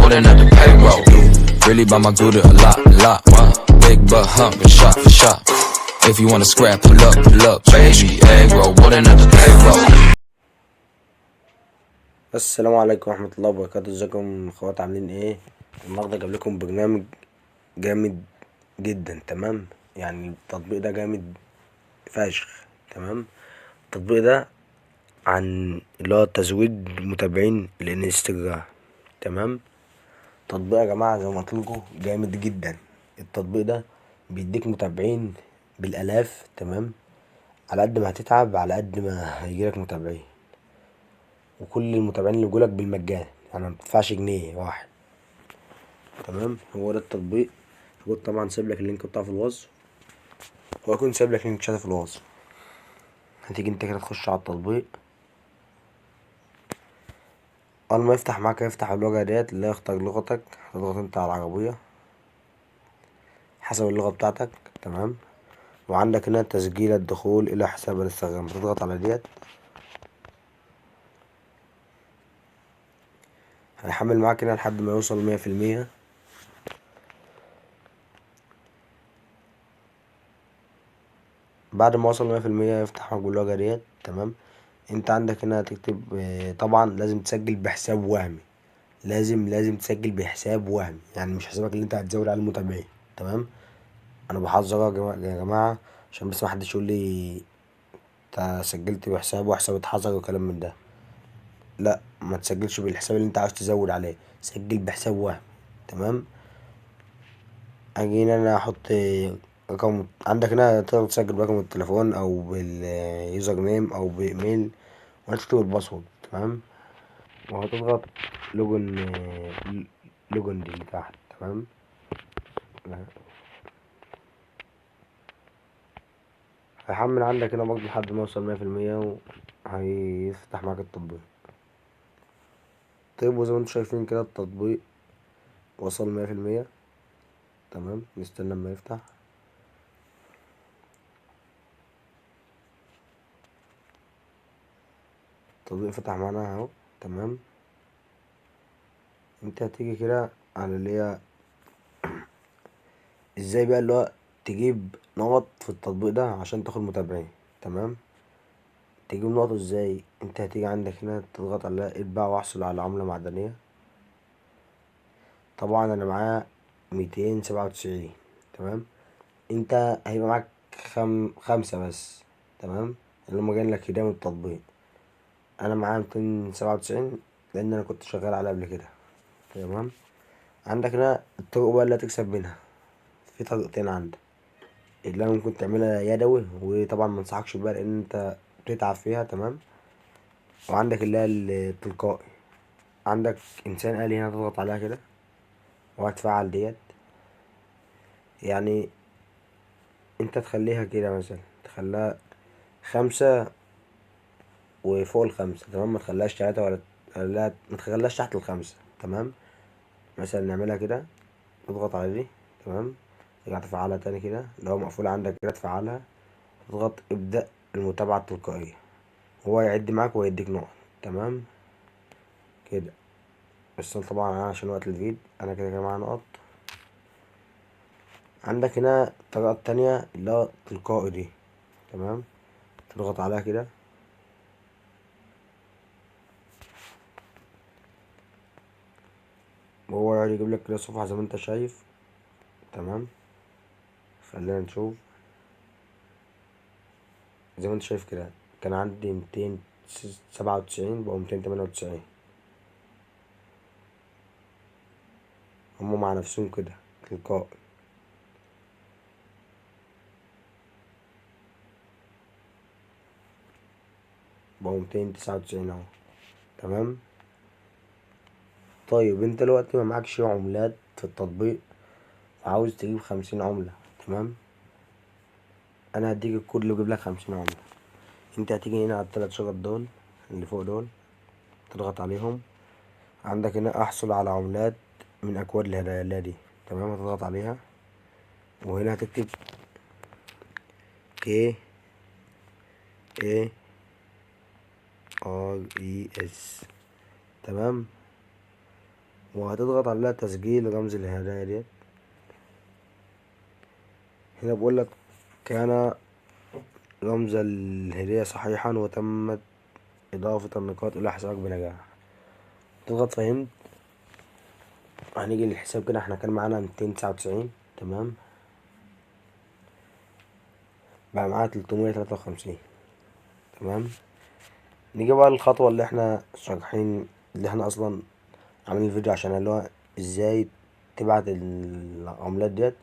rolling at the payroll. Really by my good a lot. Big butt humping shot for shot. If you wanna scrap, pull up, baby. Egg roll, rolling at the payroll. السلام عليكم ورحمة الله وبركاته. ازيكم اخوات، عاملين ايه؟ النهارده جايب لكم برنامج جامد جدا. تمام، يعني التطبيق ده جامد فشخ. تمام، التطبيق ده عن اللي هو تزويد متابعين الانستجرام. تمام، تطبيق يا جماعة زي ما قلت لكم جامد جدا. التطبيق ده بيديك متابعين بالالاف. تمام، على قد ما هتتعب على قد ما هيجيلك متابعين، وكل المتابعين اللي يجولك بالمجان، يعني مبتدفعش جنيه واحد. تمام، هو ده التطبيق. هو طبعا سايب لك اللينك بتاعه في الوصف، وهكون سايب لك لينك شات في الوصف. هتيجي انت كده تخش على التطبيق. اول ما يفتح معاك يفتح الواجهه ديت اللي هي اختار لغتك. هتضغط انت على العربيه حسب اللغه بتاعتك. تمام، وعندك هنا تسجيل الدخول الى حساب الانستغرام، تضغط على ديت. هيحمل معاك هنا لحد ما يوصل 100%. بعد ما وصل 100% يفتح معاك بالواجهه ديت. تمام، انت عندك هنا هتكتب طبعا لازم تسجل بحساب وهمي. لازم تسجل بحساب وهمي، يعني مش حسابك اللي انت هتزود عليه المتابعين. تمام، انا بحذرك يا جماعه عشان بس محدش يقول لي انت سجلت بحساب وحساب اتحذر وكلام من ده. لا، ما تسجلش بالحساب اللي انت عاوز تزود عليه، سجل بحساب وهمي. تمام، اجي هنا انا احط رقم. عندك هنا تقدر تسجل برقم التليفون او باليوزر نيم او بايميل، وهتكتب الباسورد. تمام، وهتضغط لوجن. لوجن دي اللي تحت. تمام، هيحمل عندك هنا برضه لحد ما يوصل 100%، وهيفتح معاك التطبيق. طيب، وزي ما انتم شايفين كده التطبيق وصل 100%. تمام، نستنى اما يفتح. التطبيق فتح معانا اهو. تمام، انت هتيجي كده على اللي هي ازاي بقى اللي هو تجيب نقط في التطبيق ده عشان تاخد متابعين. تمام، تجيب نقط ازاي؟ انت هتيجي عندك هنا تضغط على اتباع واحصل على عملة معدنية. طبعا انا معايا 297. تمام، انت هيبقى معاك خمسة بس. تمام، اللي هما جايين لك هدية من التطبيق. انا معايا 297 لان انا كنت شغال عليه قبل كده. تمام، عندك هنا الطرق بقى اللي هتكسب منها. في طريقتين عندك، اللي أنا ممكن تعملها يدوي، وطبعا منصحكش بيها لان انت بتتعب فيها. تمام، وعندك اللي هي التلقائي. عندك انسان آلي هنا تضغط عليها كده وهتفعل ديت. يعني انت تخليها كده، مثلا تخليها خمسة وفوق الخمسة. تمام، ما تخليهاش تلاتة ولا لا، ما تخليهاش تحت الخمسة. تمام، مثلا نعملها كده، تضغط على دي. تمام، ترجع تفعلها تاني كده، لو مقفولة عندك كده تفعلها، تضغط ابدأ المتابعة التلقائية، هو يعد معاك ويديك نقط. تمام كده. بس طبعا انا عشان وقت الفيديو انا كده كده معايا نقط. عندك هنا الطريقة التانية اللي هو تلقائي دي. تمام، تضغط عليها كده، وهو يقعد يجيب لك كده صفحة زي ما انت شايف. تمام، خلينا نشوف. زي ما انت شايف كده كان عندي 297 بقوا 298. هما مع نفسهم كده تلقائي. بقوا 299 اهو. تمام، طيب انت دلوقتي ما معكش عملات في التطبيق، عاوز تجيب 50 عملة. تمام، انا هديك الكود اللي يجيب لك 50 عملة. انت هتيجي هنا على التلات شجر دول اللي فوق دول، تضغط عليهم. عندك هنا احصل على عملات من اكواد الهدايا دي. تمام، هتضغط عليها، وهنا هتكتب A A R E S. تمام، وهتضغط على تسجيل رمز الهدايا ديت. هنا بقولك كان رمز الهدية صحيحا وتمت إضافة النقاط إلى حسابك بنجاح. تضغط فهمت. هنيجي للحساب كده، احنا كان معانا 299 تمام، بقى معانا 353 تمام. نيجي بقى للخطوة اللي احنا شارحين، اللي احنا اصلا عاملين الفيديو عشان اللي هو ازاي تبعت العملات ديت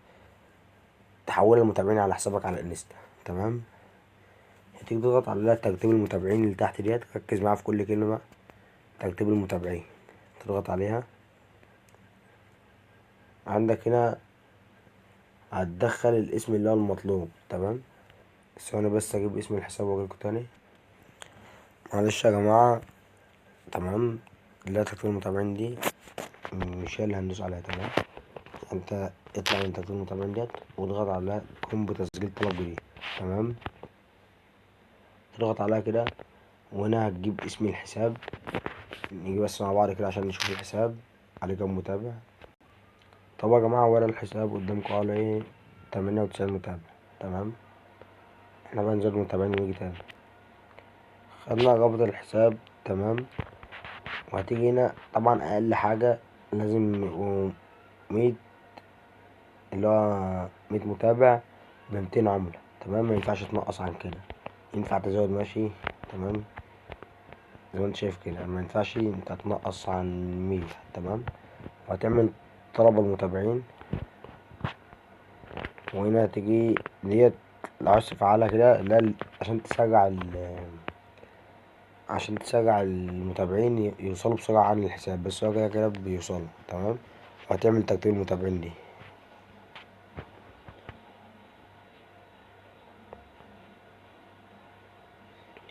تحولها للمتابعين على حسابك على الانستا تمام. هتيجي تضغط على ترتيب المتابعين اللي تحت ديت، ركز معايا في كل كلمة. ترتيب المتابعين تضغط عليها. عندك هنا هتدخل الاسم اللي هو المطلوب تمام. ثواني بس اجيب اسم الحساب واجيلكوا تاني، معلش يا جماعة تمام. اللي هي ترتيب المتابعين دي مش هي اللي هندوس عليها تمام. انت اطلع من ترتيب المتابعين ديت واضغط على قم بتسجيل طلب جديد تمام. تضغط عليها كده، وهنا هتجيب اسم الحساب. نيجي بس مع بعض كده عشان نشوف الحساب عليه كام متابع. طب يا جماعة ورا الحساب قدامكم على ايه 98 متابع تمام. احنا بقى نزود متابعين ونيجي تاني. خدنا رابط الحساب تمام. وهتيجي هنا طبعا اقل حاجة لازم يبقوا 100، اللي هو 100 متابع ب200 عملة تمام. مينفعش تنقص عن كده، ينفع تزود ماشي تمام زي ما انت شايف كده. مينفعش انت تنقص عن 100 تمام. وهتعمل طلب المتابعين، وهنا هتيجي ديت لو عايز تفعلها كده لا عشان تسرع المتابعين يوصلوا بسرعة عن الحساب، بس هو كده كده بيوصلوا تمام. وهتعمل ترتيب المتابعين دي.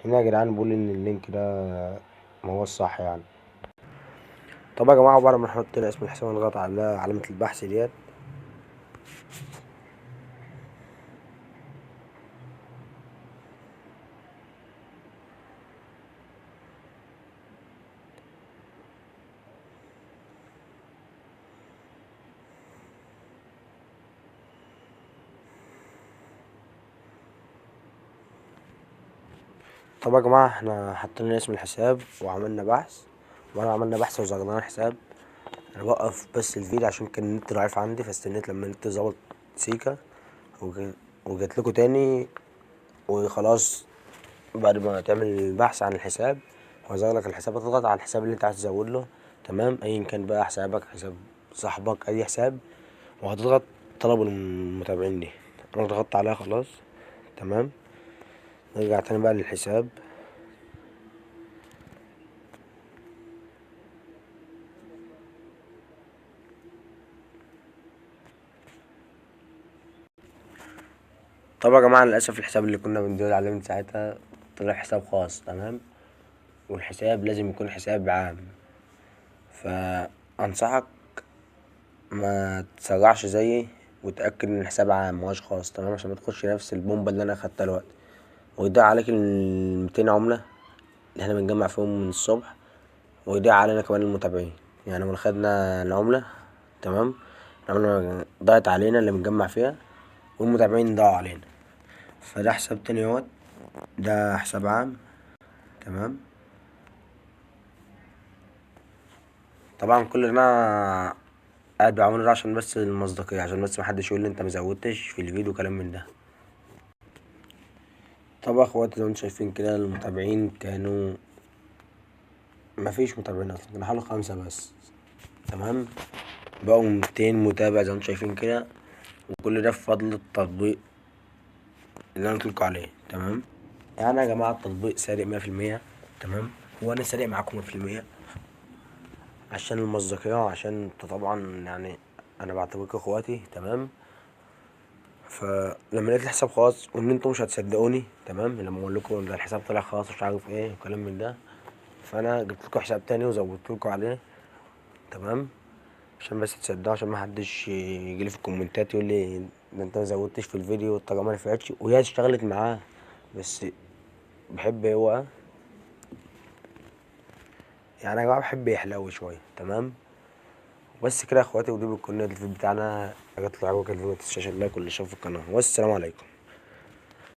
هنا يا جدعان بقول ان اللينك ده ما هو الصح يعني. طب يا جماعة بعد ما نحط هنا اسم الحساب ونضغط على علامة البحث ديت، طب يا جماعة احنا حطينا اسم الحساب وعملنا بحث، وانا عملنا بحث وزغلنا الحساب. انا بوقف بس الفيديو عشان كان النت ضعيف عندي، فاستنيت لما النت ظبط سيكا وجات لكم تاني. وخلاص بعد ما تعمل البحث عن الحساب وهيظهرلك الحساب، هتضغط على الحساب اللي انت عايز تزود له تمام، ايا كان بقى حسابك حساب صاحبك اي حساب. وهتضغط طلب المتابعين دي. انا ضغطت عليها خلاص تمام. نرجع تاني بقى للحساب. طبعا يا جماعة للأسف الحساب اللي كنا بندور عليه من ساعتها طلع حساب خاص تمام. والحساب لازم يكون حساب عام، فأنصحك ما تسرعش زيي وتأكد ان الحساب عام مهوش خاص تمام، عشان ما تاخدش نفس البومبا اللي انا اخدتها الوقت. ويضيع عليك ال200 عملة اللي احنا بنجمع فيهم من الصبح، ويضيع علينا كمان المتابعين. يعني لما خدنا العملة تمام، العملة ضاعت علينا اللي بنجمع فيها، والمتابعين ضاعوا علينا. فده حساب تاني اهوت، ده حساب عام تمام. طبعا كل اللي انا قاعد بعمله ده عشان بس المصداقية، عشان بس محدش يقول لي انت مزودتش في الفيديو كلام من ده. طب يا اخواتي زي ما انتم شايفين كده المتابعين كانوا مفيش متابعين اصلا، كانوا حوالي 5 بس تمام. بقوا 200 متابع زي ما انتم شايفين كده، وكل ده بفضل التطبيق اللي انا قلتلكوا عليه تمام. يعني يا جماعة التطبيق سارق 100% تمام، وانا سارق معاكم 100% عشان المصداقية وعشان انتوا طبعا يعني انا بعتبركوا اخواتي تمام. فلما لقيت الحساب خاص وان انتوا مش هتصدقوني تمام لما اقول لكم ده الحساب طلع خاص مش عارف ايه وكلام من ده، فانا جبت لكم حساب تاني وزودت لكم عليه تمام، عشان بس تصدقوا، عشان ما حدش يجيلي في الكومنتات يقول لي ده انت ما زودتش في الفيديو والتجربه ما نفعتش. وهي اشتغلت معاه بس بحب هو يعني يا جماعه بحب يحلو شويه تمام. بس كده يا اخواتي، ودي بتكون نهاية الفيديو بتاعنا. لو عجبك الفيديو متنساش اللايك والاشتراك في القناه، والسلام عليكم.